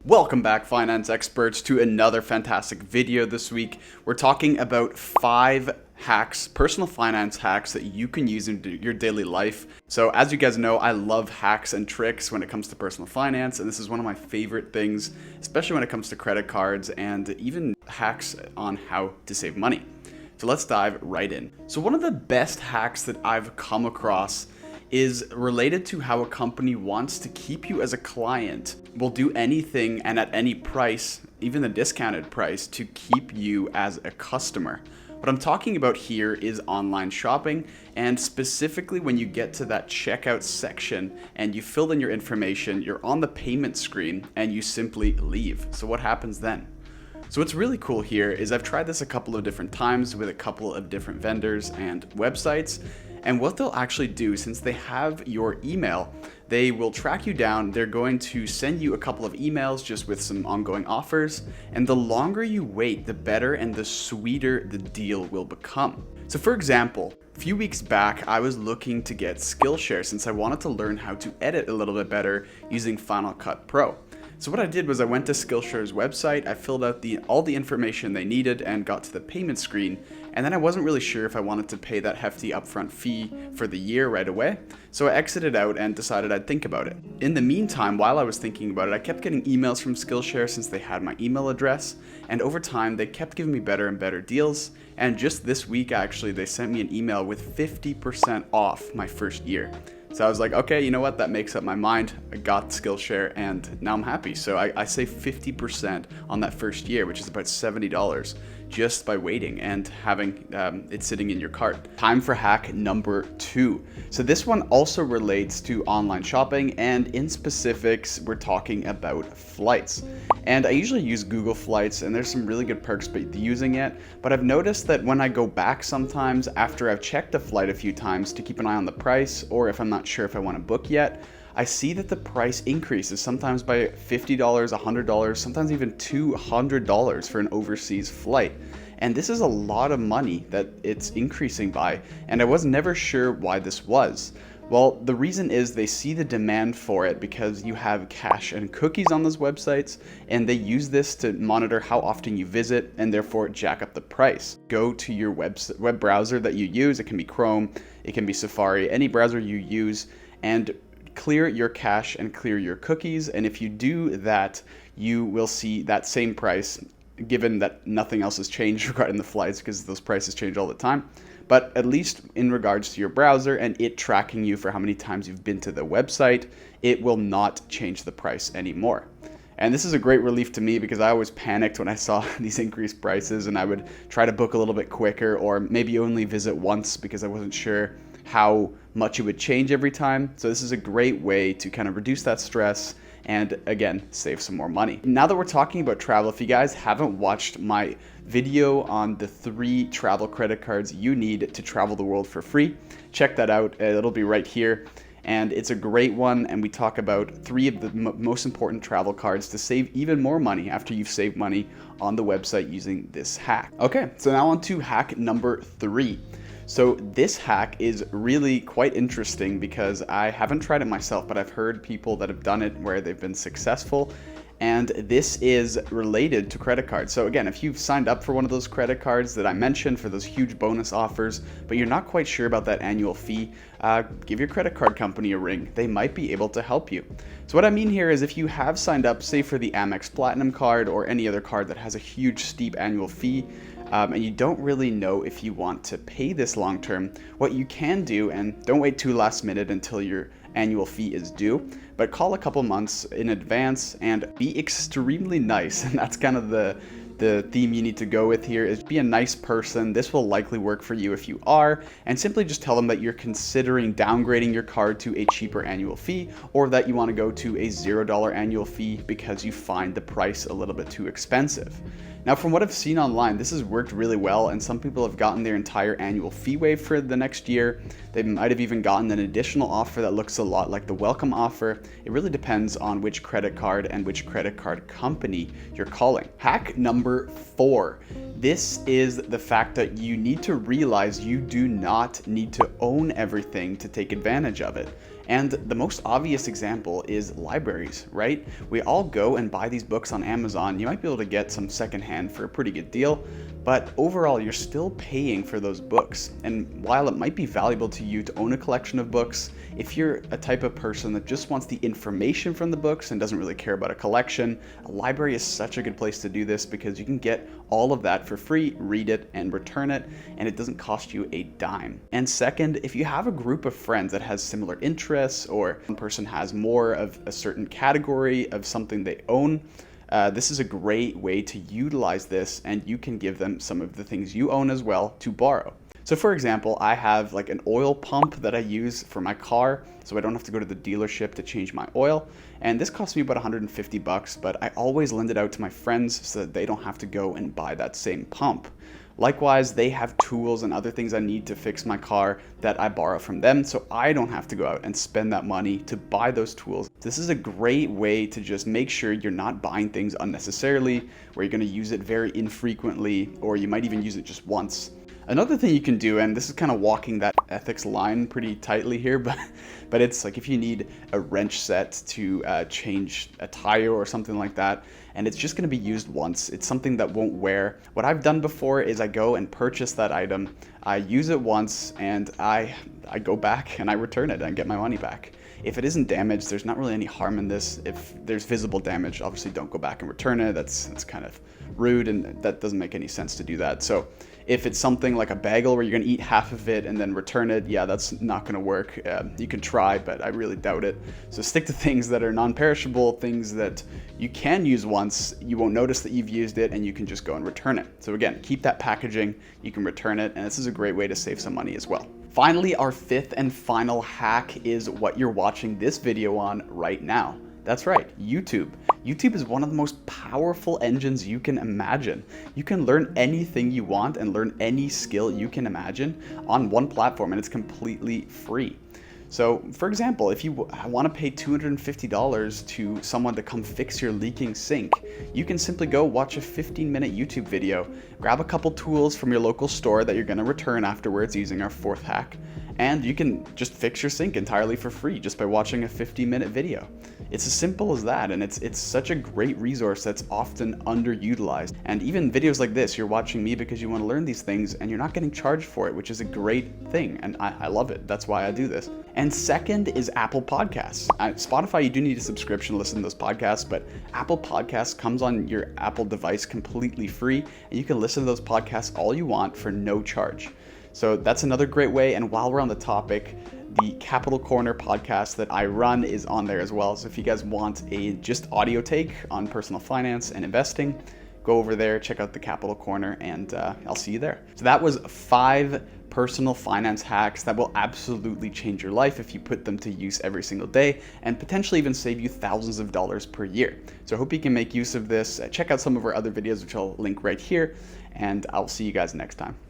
Welcome back, finance experts, to another fantastic video this week. We're talking about 5 hacks, personal finance hacks that you can use in your daily life. So as you guys know, I love hacks and tricks when it comes to personal finance, and this is one of my favorite things, especially when it comes to credit cards and even hacks on how to save money. So let's dive right in. So one of the best hacks that I've come across is related to how a company wants to keep you as a client, will do anything and at any price, even the discounted price, to keep you as a customer. What I'm talking about here is online shopping, and specifically when you get to that checkout section and you fill in your information, you're on the payment screen and you simply leave. So what happens then? So what's really cool here is I've tried this a couple of different times with a couple of different vendors and websites. And what they'll actually do, since they have your email, they will track you down. They're going to send you a couple of emails just with some ongoing offers. And the longer you wait, the better and the sweeter the deal will become. So for example, a few weeks back, I was looking to get Skillshare since I wanted to learn how to edit a little bit better using Final Cut Pro. So what I did was I went to Skillshare's website, I filled out all the information they needed and got to the payment screen, and then I wasn't really sure if I wanted to pay that hefty upfront fee for the year right away, so I exited out and decided I'd think about it. In the meantime, while I was thinking about it, I kept getting emails from Skillshare since they had my email address, and over time they kept giving me better and better deals, and just this week actually they sent me an email with 50% off my first year. So I was like, okay, you know what, that makes up my mind. I got Skillshare and now I'm happy. So I saved 50% on that first year, which is about $70 just by waiting and having it sitting in your cart. Time for hack number 2. So this one also relates to online shopping, and in specifics, we're talking about flights. And I usually use Google Flights, and there's some really good perks by using it, but I've noticed that when I go back sometimes after I've checked a flight a few times to keep an eye on the price, or if I'm not sure if I want to book yet, I see that the price increases sometimes by $50, $100, sometimes even $200 for an overseas flight. And this is a lot of money that it's increasing by, and I was never sure why this was. Well, the reason is they see the demand for it because you have cash and cookies on those websites, and they use this to monitor how often you visit and therefore jack up the price. Go to your web browser that you use. It can be Chrome, it can be Safari, any browser you use, and clear your cache and clear your cookies. And if you do that, you will see that same price, given that nothing else has changed regarding the flights because those prices change all the time. But at least in regards to your browser and it tracking you for how many times you've been to the website, it will not change the price anymore. And this is a great relief to me because I always panicked when I saw these increased prices, and I would try to book a little bit quicker or maybe only visit once because I wasn't sure how much it would change every time. So this is a great way to kind of reduce that stress and again, save some more money. Now that we're talking about travel, if you guys haven't watched my video on the 3 travel credit cards you need to travel the world for free, check that out. It'll be right here. And it's a great one, and we talk about 3 of the most important travel cards to save even more money after you've saved money on the website using this hack. Okay, so now on to hack number 3. So this hack is really quite interesting because I haven't tried it myself, but I've heard people that have done it where they've been successful. And this is related to credit cards. So again, if you've signed up for one of those credit cards that I mentioned for those huge bonus offers, but you're not quite sure about that annual fee, give your credit card company a ring. They might be able to help you. So what I mean here is if you have signed up, say for the Amex Platinum card or any other card that has a huge steep annual fee, and you don't really know if you want to pay this long term, what you can do, and don't wait too last minute until your annual fee is due, but call a couple months in advance and be extremely nice. And that's kind of the theme you need to go with here, is be a nice person. This will likely work for you if you are, and simply just tell them that you're considering downgrading your card to a cheaper annual fee, or that you want to go to a $0 annual fee because you find the price a little bit too expensive. Now, from what I've seen online, this has worked really well, and some people have gotten their entire annual fee waived for the next year. They might have even gotten an additional offer that looks a lot like the welcome offer. It really depends on which credit card and which credit card company you're calling. Hack number 4. This is the fact that you need to realize you do not need to own everything to take advantage of it. And the most obvious example is libraries, right? We all go and buy these books on Amazon. You might be able to get some secondhand for a pretty good deal, but overall you're still paying for those books. And while it might be valuable to you to own a collection of books, if you're a type of person that just wants the information from the books and doesn't really care about a collection, a library is such a good place to do this because you can get all of that for free, read it and return it, and it doesn't cost you a dime. And second, if you have a group of friends that has similar interests, or one person has more of a certain category of something they own, this is a great way to utilize this, and you can give them some of the things you own as well to borrow. So for example, I have like an oil pump that I use for my car, so I don't have to go to the dealership to change my oil. And this costs me about 150 bucks, but I always lend it out to my friends so that they don't have to go and buy that same pump. Likewise, they have tools and other things I need to fix my car that I borrow from them, so I don't have to go out and spend that money to buy those tools. This is a great way to just make sure you're not buying things unnecessarily, where you're going to use it very infrequently, or you might even use it just once. Another thing you can do, and this is kind of walking that ethics line pretty tightly here, but it's like if you need a wrench set to change a tire or something like that, and it's just going to be used once, it's something that won't wear. What I've done before is I go and purchase that item, I use it once, and I go back and I return it and get my money back. If it isn't damaged, there's not really any harm in this. If there's visible damage, obviously don't go back and return it. That's kind of rude, and that doesn't make any sense to do that. So if it's something like a bagel where you're going to eat half of it and then return it, yeah, that's not going to work. You can try, but I really doubt it. So stick to things that are non-perishable, things that you can use once, you won't notice that you've used it, and you can just go and return it. So again, keep that packaging, you can return it, and this is a great way to save some money as well. Finally, our fifth and final hack is what you're watching this video on right now. That's right, YouTube. YouTube is one of the most powerful engines you can imagine. You can learn anything you want and learn any skill you can imagine on one platform, and it's completely free. So for example, if you want to pay $250 to someone to come fix your leaking sink, you can simply go watch a 15-minute YouTube video, grab a couple tools from your local store that you're going to return afterwards using our fourth hack, and you can just fix your sink entirely for free just by watching a 15-minute video. It's as simple as that, and it's such a great resource that's often underutilized. And even videos like this, you're watching me because you want to learn these things and you're not getting charged for it, which is a great thing, and I love it. That's why I do this. And second is Apple Podcasts. Spotify, you do need a subscription to listen to those podcasts, but Apple Podcasts comes on your Apple device completely free, and you can listen to those podcasts all you want for no charge. So that's another great way. And while we're on the topic, the Capital Corner podcast that I run is on there as well. So if you guys want a just audio take on personal finance and investing, go over there, check out the Capital Corner, and I'll see you there. So that was 5 personal finance hacks that will absolutely change your life if you put them to use every single day, and potentially even save you thousands of dollars per year. So I hope you can make use of this. Check out some of our other videos, which I'll link right here, and I'll see you guys next time.